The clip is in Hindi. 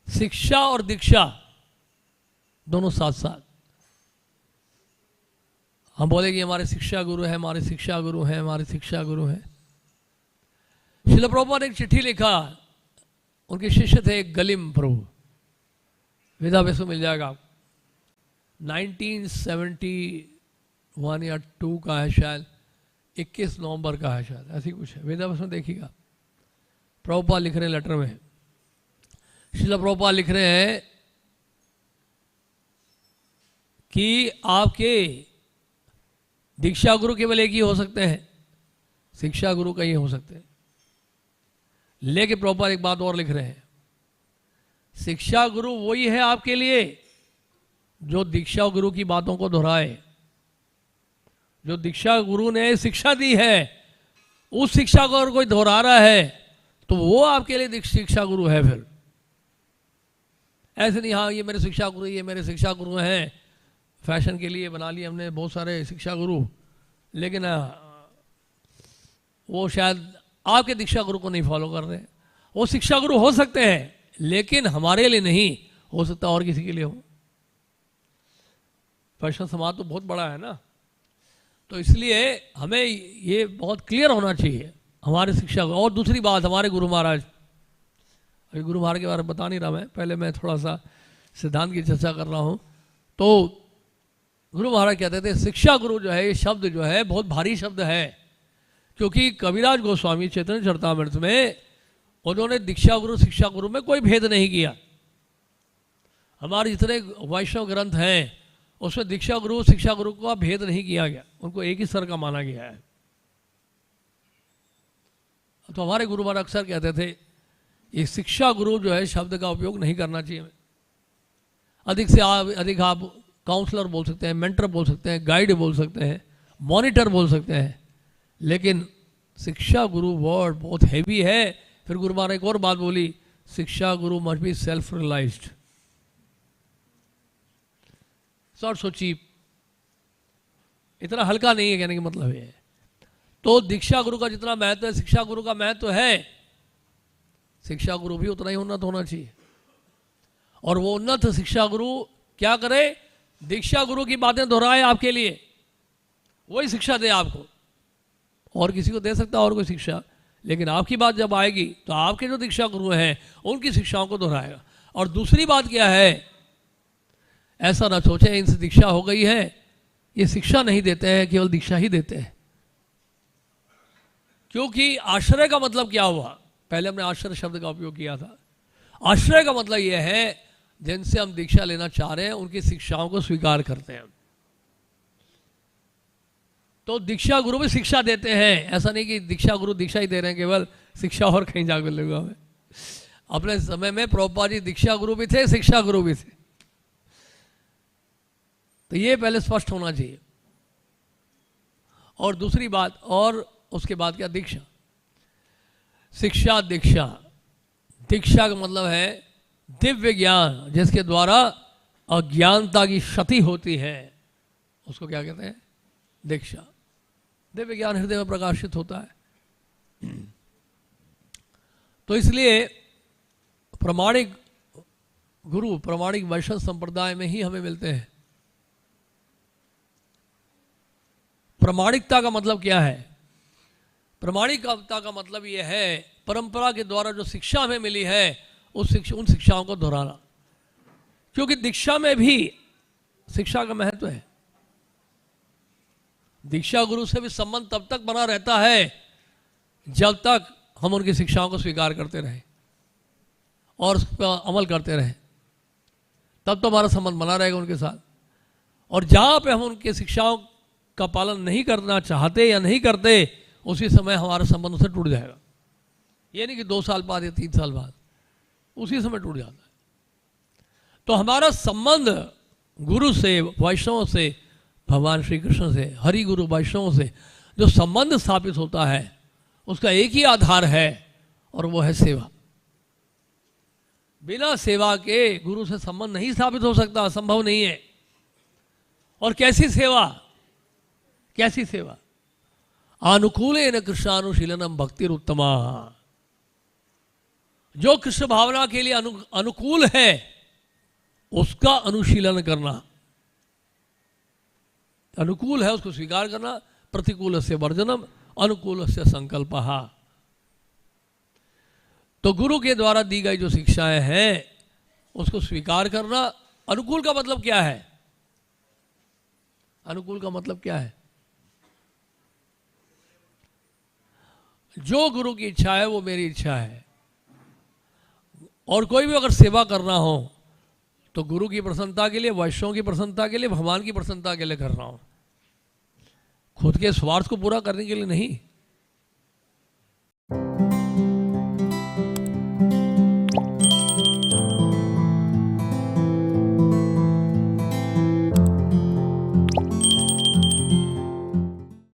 शिक्षा और दीक्षा दोनों साथ साथ। हम बोलेंगे हमारे शिक्षा गुरु हैं, हमारे शिक्षा गुरु हैं, हमारे शिक्षा गुरु हैं। श्रील प्रभुपाद ने एक चिट्ठी लिखा, उनके शिष्य थे एक गलिम प्रभु, वेदावेश में मिल जाएगा आपको, 1971 या 2 का है शायद, 21 नवंबर का है शायद, ऐसी कुछ है, वेदावेश में देखिएगा। प्रभुपाद लिख रहे हैं लेटर में, श्रील प्रभुपाद लिख रहे हैं कि आपके दीक्षा गुरु केवल एक ही हो सकते हैं, शिक्षा गुरु कई हो सकते हैं। लेकिन प्रभुपाद एक बात और लिख रहे हैं, शिक्षा गुरु वही है आपके लिए जो दीक्षा गुरु की बातों को दोहराए। जो दीक्षा गुरु ने शिक्षा दी है, उस शिक्षा को अगर कोई दोहरा रहा है तो वो आपके लिए शिक्षा गुरु है। फिर ऐसे नहीं, हाँ ये मेरे शिक्षा गुरु, ये मेरे शिक्षा गुरु हैं, फैशन के लिए बना लिए हमने बहुत सारे शिक्षा गुरु, लेकिन वो शायद आपके दीक्षा गुरु को नहीं फॉलो कर रहे। वो शिक्षा गुरु हो सकते हैं लेकिन हमारे लिए नहीं, हो सकता और किसी के लिए हो। फैशन समाज तो बहुत बड़ा है ना, तो इसलिए हमें ये बहुत क्लियर होना चाहिए हमारे शिक्षा को। और दूसरी बात, हमारे गुरु महाराज, अभी गुरु महाराज के बारे में बता नहीं रहा मैं, पहले मैं थोड़ा सा सिद्धांत की चर्चा कर रहा हूँ। तो गुरु महाराज कहते थे शिक्षा गुरु जो है, ये शब्द जो है बहुत भारी शब्द है, क्योंकि कविराज गोस्वामी चैतन्य चरितामृत में उन्होंने दीक्षा गुरु शिक्षा गुरु में कोई भेद नहीं किया। हमारे जितने वैष्णव ग्रंथ हैं उसमें दीक्षा गुरु शिक्षा गुरु का भेद नहीं किया गया, उनको एक ही स्तर का माना गया है। तो हमारे गुरु महाराज अक्सर कहते थे ये शिक्षा गुरु जो है शब्द का उपयोग नहीं करना चाहिए। अधिक से अधिक आप काउंसलर बोल सकते हैं, मेंटर बोल सकते हैं, गाइड बोल सकते हैं, मॉनिटर बोल सकते हैं, लेकिन शिक्षा गुरु वर्ड बहुत हैवी है। फिर गुरु महाराज एक और बात बोली, शिक्षा गुरु must be self realized, not so cheap. इतना हल्का नहीं है, कहने का मतलब है। तो दीक्षा गुरु का जितना महत्व है, शिक्षा गुरु का महत्व है, शिक्षा गुरु भी उतना ही उन्नत होना चाहिए। और वो उन्नत शिक्षा गुरु क्या करे, दीक्षा गुरु की बातें दोहराए आपके लिए, वही शिक्षा दे आपको। और किसी को दे सकता है और कोई शिक्षा, लेकिन आपकी बात जब आएगी तो आपके जो दीक्षा गुरु हैं उनकी शिक्षाओं को दोहराएगा। और दूसरी बात क्या है, ऐसा ना सोचे इनसे दीक्षा हो गई है, ये शिक्षा नहीं देते हैं, केवल दीक्षा ही देते हैं। क्योंकि आश्रय का मतलब क्या हुआ, पहले हमने आश्रय शब्द का उपयोग किया था। आश्रय का मतलब यह है जिनसे हम दीक्षा लेना चाह रहे हैं उनकी शिक्षाओं को स्वीकार करते हैं। तो दीक्षा गुरु भी शिक्षा देते हैं, ऐसा नहीं कि दीक्षा गुरु दीक्षा ही दे रहे हैं केवल, शिक्षा और कहीं जाकर मिलेगा हमें। अपने समय में प्रभुपाद जी दीक्षा गुरु भी थे, शिक्षा गुरु भी थे। तो ये पहले स्पष्ट होना चाहिए। और दूसरी बात, और उसके बाद क्या, दीक्षा, शिक्षा दीक्षा। दीक्षा का मतलब है दिव्य ज्ञान, जिसके द्वारा अज्ञानता की क्षति होती है, उसको क्या कहते हैं, दीक्षा। दिव्य ज्ञान हृदय में प्रकाशित होता है। तो इसलिए प्रामाणिक गुरु, प्रामाणिक वैष्णव संप्रदाय में ही हमें मिलते हैं। प्रामाणिकता का मतलब क्या है, प्रामाणिकता का मतलब यह है परंपरा के द्वारा जो शिक्षा हमें मिली है उन शिक्षाओं को दोहराना। क्योंकि दीक्षा में भी शिक्षा का महत्व है। दीक्षा गुरु से भी संबंध तब तक बना रहता है जब तक हम उनकी शिक्षाओं को स्वीकार करते रहे और उस पर अमल करते रहे, तब तो हमारा संबंध बना रहेगा उनके साथ। और जहाँ पे हम उनकी शिक्षाओं का पालन नहीं करना चाहते या नहीं करते, उसी समय हमारा संबंध उससे टूट जाएगा। ये नहीं कि 2 साल बाद या 3 साल बाद, उसी समय टूट जाता है। तो हमारा संबंध गुरु से, वैष्णव से, भगवान श्री कृष्ण से, हरि गुरु वैष्णव से जो संबंध स्थापित होता है उसका एक ही आधार है और वो है सेवा। बिना सेवा के गुरु से संबंध नहीं स्थापित हो सकता, संभव नहीं है। और कैसी सेवा, कैसी सेवा, अनुकूलेन कृष्णानुशीलनम भक्तिरुत्तमा। जो कृष्ण भावना के लिए अनुकूल है उसका अनुशीलन करना, अनुकूल है उसको स्वीकार करना, प्रतिकूल से वर्जनम, अनुकूल से संकल्पः। तो गुरु के द्वारा दी गई जो शिक्षाएं हैं उसको स्वीकार करना। अनुकूल का मतलब क्या है? अनुकूल का मतलब क्या है? जो गुरु की इच्छा है वो मेरी इच्छा है। और कोई भी अगर सेवा करना हो तो गुरु की प्रसन्नता के लिए, वैष्णव की प्रसन्नता के लिए, भगवान की प्रसन्नता के लिए कर रहा हूं, खुद के स्वार्थ को पूरा करने के लिए नहीं।